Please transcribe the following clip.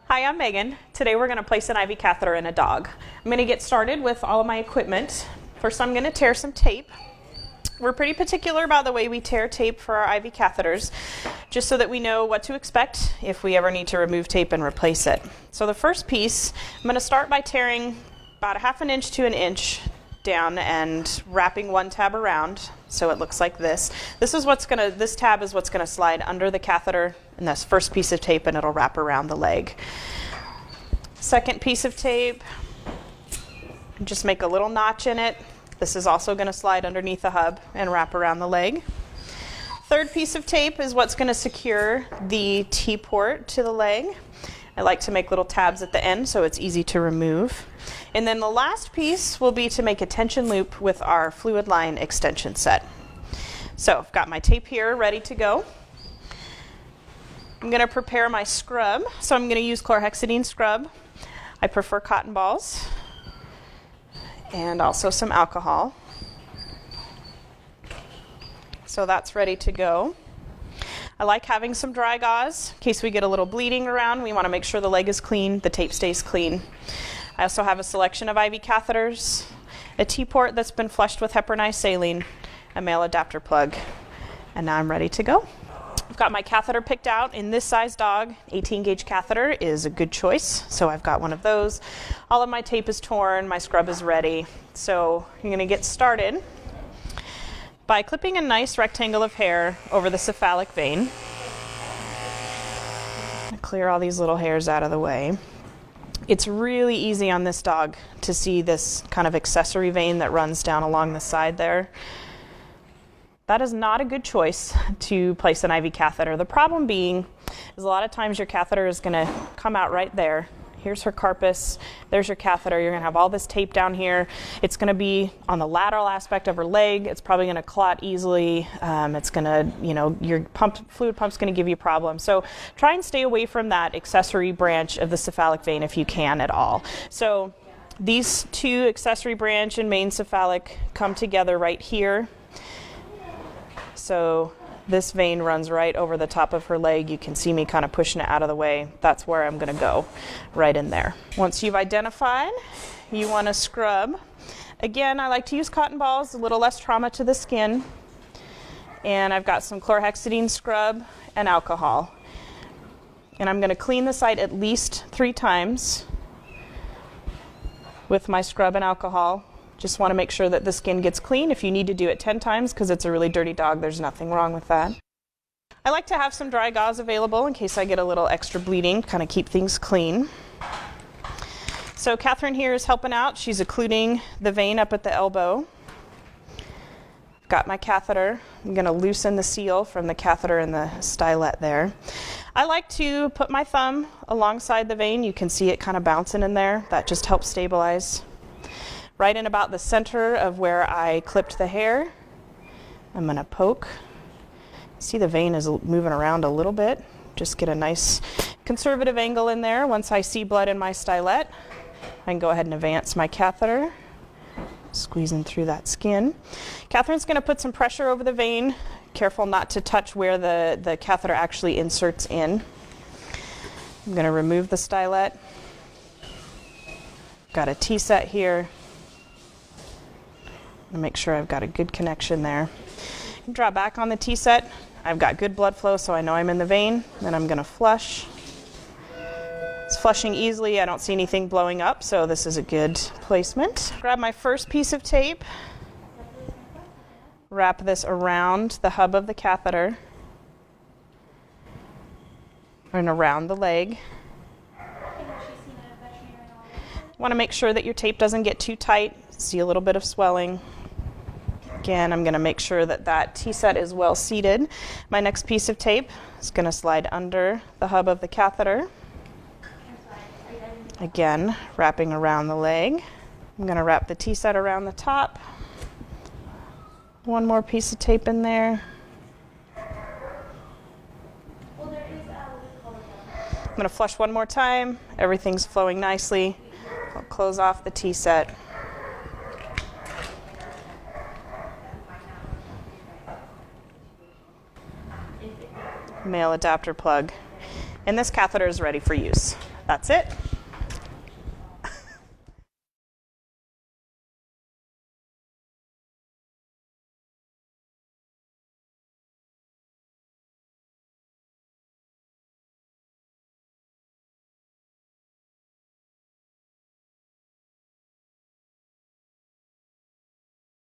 Hi, I'm Megan. Today we're going to place an IV catheter in a dog. I'm going to get started with all of my equipment. First, I'm going to tear some tape. We're pretty particular about the way we tear tape for our IV catheters, just so that we know what to expect if we ever need to remove tape and replace it. So the first piece, I'm going to start by tearing about a half an inch to an inch down and wrapping one tab around so it looks like this. This tab is what's going to slide under the catheter in this first piece of tape, and it'll wrap around the leg. Second piece of tape, just make a little notch in it. This is also going to slide underneath the hub and wrap around the leg. Third piece of tape is what's going to secure the T-port to the leg. I like to make little tabs at the end so it's easy to remove. And then the last piece will be to make a tension loop with our fluid line extension set. So I've got my tape here ready to go. I'm going to prepare my scrub. So I'm going to use chlorhexidine scrub. I prefer cotton balls and also some alcohol. So that's ready to go. I like having some dry gauze in case we get a little bleeding around. We want to make sure the leg is clean, the tape stays clean. I also have a selection of IV catheters, a T-port that's been flushed with heparinized saline, a male adapter plug, and now I'm ready to go. I've got my catheter picked out. In this size dog, 18 gauge catheter is a good choice, so I've got one of those. All of my tape is torn, my scrub is ready. So I'm going to get started by clipping a nice rectangle of hair over the cephalic vein. Clear all these little hairs out of the way. It's really easy on this dog to see this kind of accessory vein that runs down along the side there. That is not a good choice to place an IV catheter. The problem being is a lot of times your catheter is going to come out right there. Here's her carpus, there's your catheter. You're going to have all this tape down here. It's going to be on the lateral aspect of her leg. It's probably going to clot easily. It's going to, your fluid pump's going to give you problems. So try and stay away from that accessory branch of the cephalic vein if you can at all. So these two accessory branch and main cephalic come together right here. So this vein runs right over the top of her leg. You can see me kind of pushing it out of the way. That's where I'm going to go, right in there. Once you've identified, you want to scrub. Again, I like to use cotton balls, a little less trauma to the skin. And I've got some chlorhexidine scrub and alcohol. And I'm going to clean the site at least 3 times with my scrub and alcohol. Just want to make sure that the skin gets clean. If you need to do it 10 times because it's a really dirty dog, there's nothing wrong with that. I like to have some dry gauze available in case I get a little extra bleeding, kind of keep things clean. So Catherine here is helping out. She's occluding the vein up at the elbow. I've got my catheter. I'm going to loosen the seal from the catheter and the stylet there. I like to put my thumb alongside the vein. You can see it kind of bouncing in there. That just helps stabilize. Right in about the center of where I clipped the hair, I'm going to poke. See the vein is moving around a little bit. Just get a nice conservative angle in there. Once I see blood in my stylet, I can go ahead and advance my catheter, squeezing through that skin. Catherine's going to put some pressure over the vein. Careful not to touch where the catheter actually inserts in. I'm going to remove the stylet. Got a T-set here. And make sure I've got a good connection there. Draw back on the T-set. I've got good blood flow, so I know I'm in the vein. Then I'm going to flush. It's flushing easily. I don't see anything blowing up, so this is a good placement. Grab my first piece of tape. Wrap this around the hub of the catheter and around the leg. Want to make sure that your tape doesn't get too tight. See a little bit of swelling. Again, I'm going to make sure that that T-set is well seated. My next piece of tape is going to slide under the hub of the catheter. Again, wrapping around the leg. I'm going to wrap the T-set around the top. One more piece of tape in there. I'm going to flush one more time. Everything's flowing nicely. I'll close off the T-set. Male adapter plug. And this catheter is ready for use. That's it.